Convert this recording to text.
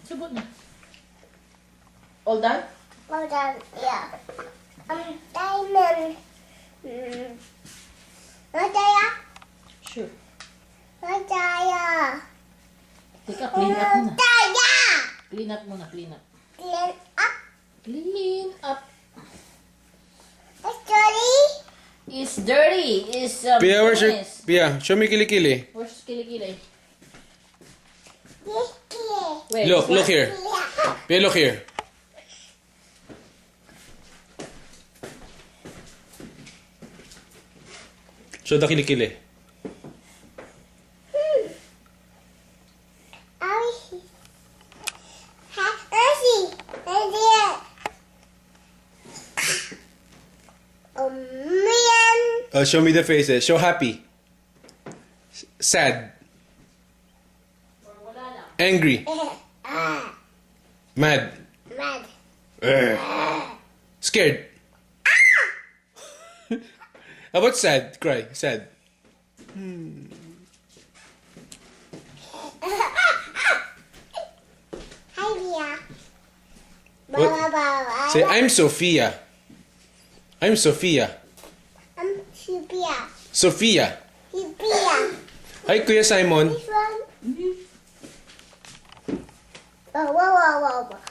Subot na. All done? Well done, yeah. Diamond. Nataya? Sure. Nataya. Teka, clean up muna. Nataya! Clean up muna, clean up. Clean up. Clean up. Sorry. It's dirty. It's Pia, where's your... mess. Pia, show me kilikili. Where's kilikili? Yes, Wait. Look, look here. yeah. Pia, look here. Show the kilikili. Show me the faces. Show happy. Sad. Wala lang. Angry. Mad. Mad. Scared. How about sad? Cry. Sad. Hi, Mia. What? Baba. Say, I'm Sophia. I'm Sophia. I'm Sophia. Sophia. Sophia. Hi, Kuya Simon. This one. Whoa, whoa, whoa, whoa.